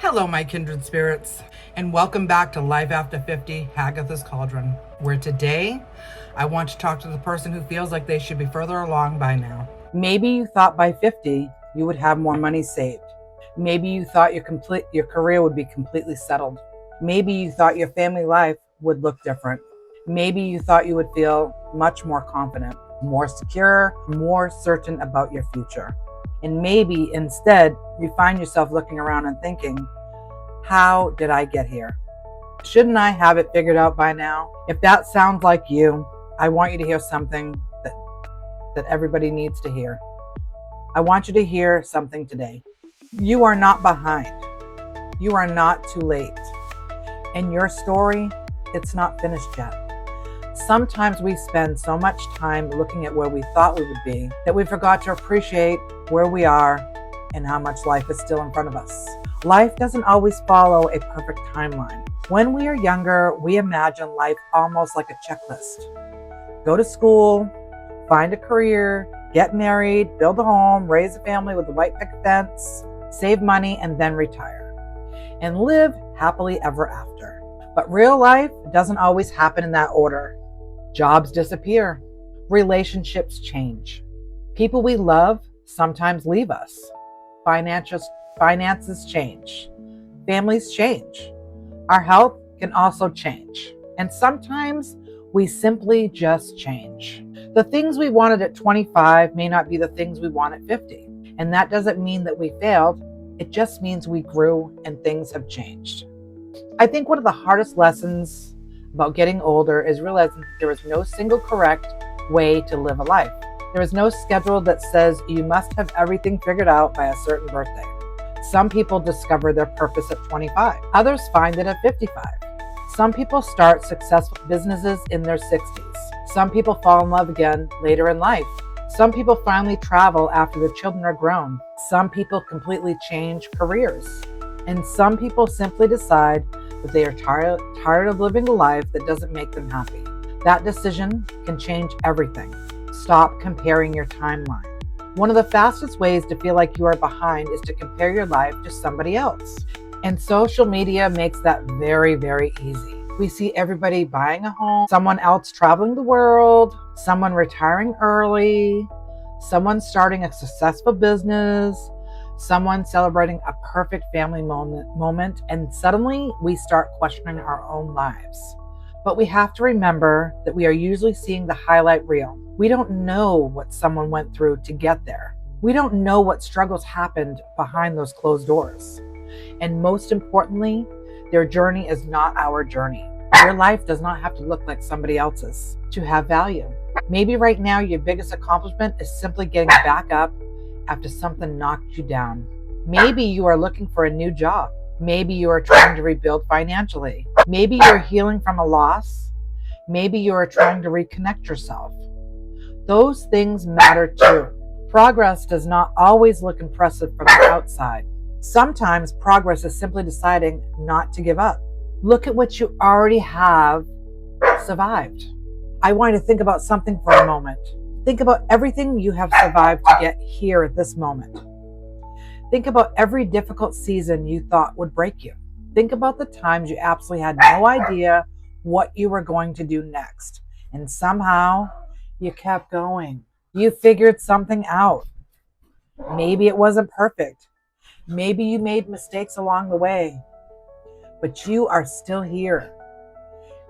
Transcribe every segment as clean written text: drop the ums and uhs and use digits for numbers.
Hello, my kindred spirits, and welcome back to Life After 50, Hagatha's Cauldron, where today I want to talk to the person who feels like they should be further along by now. Maybe you thought by 50 you would have more money saved. Maybe you thought your career would be completely settled. Maybe you thought your family life would look different. Maybe you thought you would feel much more confident, more secure, more certain about your future. And maybe instead you find yourself looking around and thinking, how did I get here? Shouldn't I have it figured out by now? If that sounds like you, I want you to hear something that everybody needs to hear. I want you to hear something today. You are not behind. You are not too late. And your story, it's not finished yet. Sometimes we spend so much time looking at where we thought we would be that we forgot to appreciate where we are and how much life is still in front of us. Life doesn't always follow a perfect timeline. When we are younger, we imagine life almost like a checklist. Go to school, find a career, get married, build a home, raise a family with a white picket fence, save money, and then retire. And live happily ever after. But real life doesn't always happen in that order. Jobs disappear. Relationships change. People we love sometimes leave us. Finances change. Families change. Our health can also change. And sometimes we simply just change. The things we wanted at 25 may not be the things we want at 50. And that doesn't mean that we failed. It just means we grew and things have changed. I think one of the hardest lessons about getting older is realizing that there is no single correct way to live a life. There is no schedule that says you must have everything figured out by a certain birthday. Some people discover their purpose at 25. Others find it at 55. Some people start successful businesses in their 60s. Some people fall in love again later in life. Some people finally travel after their children are grown. Some people completely change careers. And some people simply decide that they are tired of living a life that doesn't make them happy. That decision can change everything. Stop comparing your timeline. One of the fastest ways to feel like you are behind is to compare your life to somebody else. And social media makes that very, very easy. We see everybody buying a home, someone else traveling the world, someone retiring early, someone starting a successful business, someone celebrating a perfect family moment, and suddenly we start questioning our own lives. But we have to remember that we are usually seeing the highlight reel. We don't know what someone went through to get there. We don't know what struggles happened behind those closed doors. And most importantly, their journey is not our journey. Your life does not have to look like somebody else's to have value. Maybe right now your biggest accomplishment is simply getting back up after something knocked you down. Maybe you are looking for a new job. Maybe you are trying to rebuild financially. Maybe you're healing from a loss. Maybe you are trying to reconnect yourself. Those things matter too. Progress does not always look impressive from the outside. Sometimes progress is simply deciding not to give up. Look at what you already have survived. I want you to think about something for a moment. Think about everything you have survived to get here at this moment. Think about every difficult season you thought would break you. Think about the times you absolutely had no idea what you were going to do next. And somehow you kept going. You figured something out. Maybe it wasn't perfect. Maybe you made mistakes along the way. But you are still here.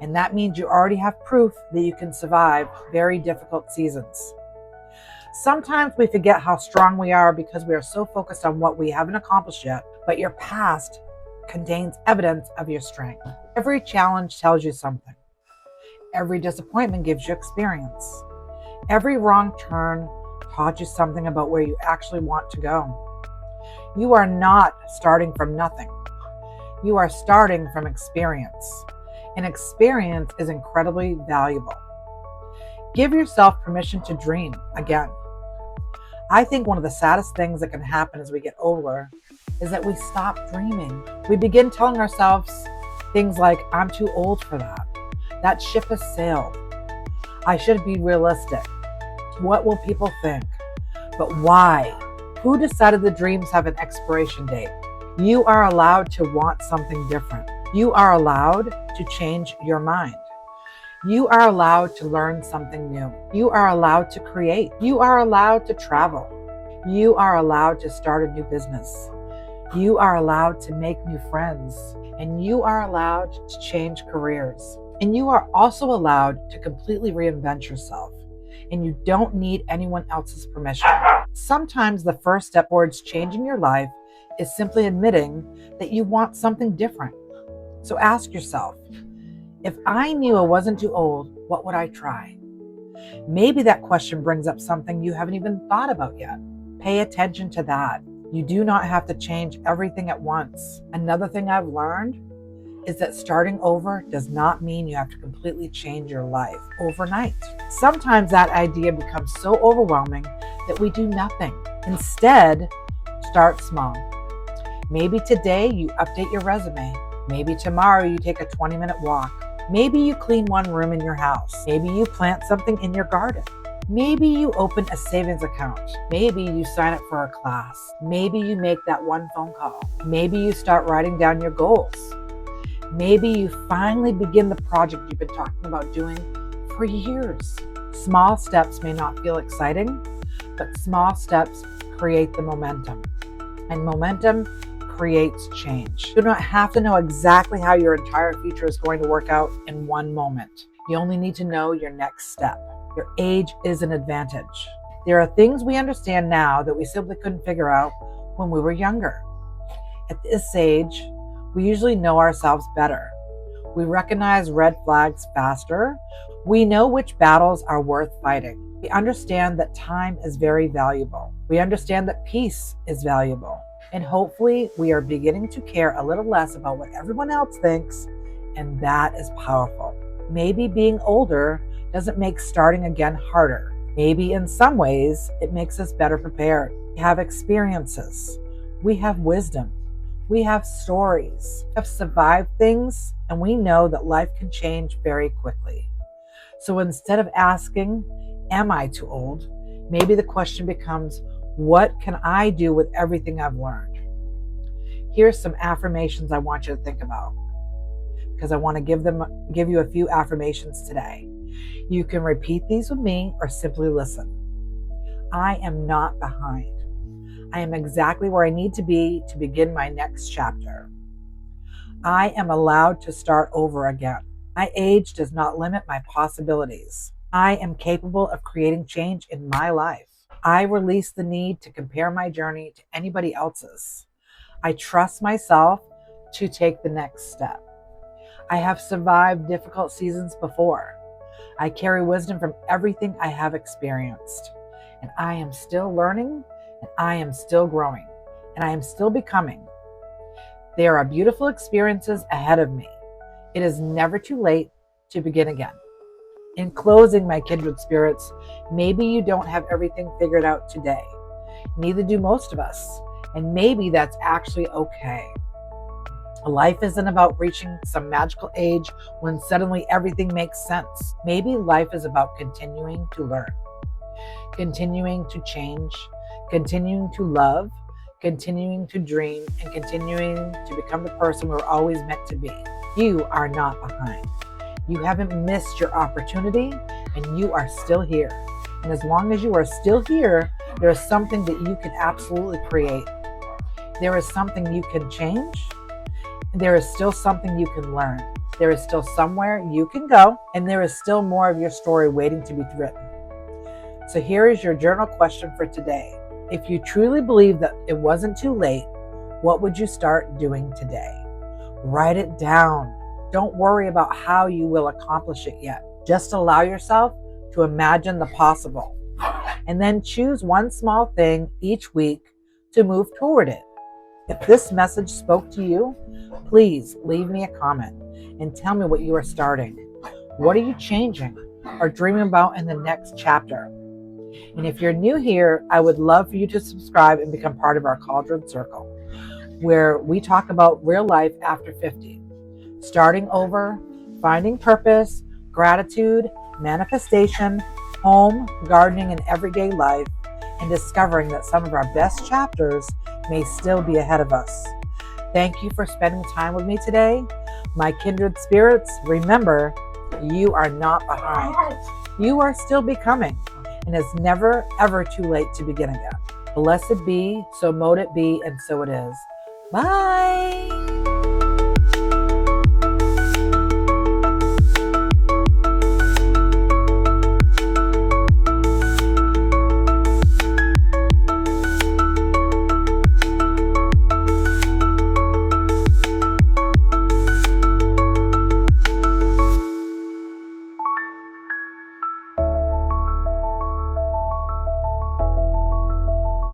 And that means you already have proof that you can survive very difficult seasons. Sometimes we forget how strong we are because we are so focused on what we haven't accomplished yet, but your past contains evidence of your strength. Every challenge tells you something. Every disappointment gives you experience. Every wrong turn taught you something about where you actually want to go. You are not starting from nothing. You are starting from experience. And experience is incredibly valuable. Give yourself permission to dream again. I think one of the saddest things that can happen as we get older is that we stop dreaming. We begin telling ourselves things like, I'm too old for that. That ship has sailed. I should be realistic. What will people think? But why? Who decided the dreams have an expiration date? You are allowed to want something different. You are allowed to change your mind. You are allowed to learn something new. You are allowed to create. You are allowed to travel. You are allowed to start a new business. You are allowed to make new friends. And you are allowed to change careers. And you are also allowed to completely reinvent yourself. And you don't need anyone else's permission. Sometimes the first step towards changing your life is simply admitting that you want something different. So ask yourself, if I knew I wasn't too old, what would I try? Maybe that question brings up something you haven't even thought about yet. Pay attention to that. You do not have to change everything at once. Another thing I've learned is that starting over does not mean you have to completely change your life overnight. Sometimes that idea becomes so overwhelming that we do nothing. Instead, start small. Maybe today you update your resume. Maybe tomorrow you take a 20-minute walk. Maybe you clean one room in your house. Maybe you plant something in your garden. Maybe you open a savings account. Maybe you sign up for a class. Maybe you make that one phone call. Maybe you start writing down your goals. Maybe you finally begin the project you've been talking about doing for years. Small steps may not feel exciting, but small steps create the momentum. And momentum creates change. You do not have to know exactly how your entire future is going to work out in one moment. You only need to know your next step. Your age is an advantage. There are things we understand now that we simply couldn't figure out when we were younger. At this age, we usually know ourselves better. We recognize red flags faster. We know which battles are worth fighting. We understand that time is very valuable. We understand that peace is valuable. And hopefully we are beginning to care a little less about what everyone else thinks, and that is powerful. Maybe being older doesn't make starting again harder. Maybe in some ways it makes us better prepared. We have experiences. We have wisdom. We have stories. We have survived things, and we know that life can change very quickly. So instead of asking, am I too old? Maybe the question becomes, what can I do with everything I've learned? Here's some affirmations I want you to think about, because I want to give you a few affirmations today. You can repeat these with me or simply listen. I am not behind. I am exactly where I need to be to begin my next chapter. I am allowed to start over again. My age does not limit my possibilities. I am capable of creating change in my life. I release the need to compare my journey to anybody else's. I trust myself to take the next step. I have survived difficult seasons before. I carry wisdom from everything I have experienced. And I am still learning, and I am still growing, and I am still becoming. There are beautiful experiences ahead of me. It is never too late to begin again. In closing, my kindred spirits, maybe you don't have everything figured out today. Neither do most of us. And maybe that's actually okay. Life isn't about reaching some magical age when suddenly everything makes sense. Maybe life is about continuing to learn, continuing to change, continuing to love, continuing to dream, and continuing to become the person we're always meant to be. You are not behind. You haven't missed your opportunity, and you are still here. And as long as you are still here, there is something that you can absolutely create. There is something you can change. There is still something you can learn. There is still somewhere you can go, and there is still more of your story waiting to be written. So here is your journal question for today. If you truly believe that it wasn't too late, what would you start doing today? Write it down. Don't worry about how you will accomplish it yet. Just allow yourself to imagine the possible. And then choose one small thing each week to move toward it. If this message spoke to you, please leave me a comment and tell me what you are starting. What are you changing or dreaming about in the next chapter? And if you're new here, I would love for you to subscribe and become part of our Cauldron Circle, where we talk about real life after 50, starting over, finding purpose, gratitude, manifestation, home, gardening, and everyday life, and discovering that some of our best chapters may still be ahead of us. Thank you for spending time with me today. My kindred spirits, remember, you are not behind. You are still becoming, and it's never, ever too late to begin again. Blessed be, so mote it be, and so it is. Bye.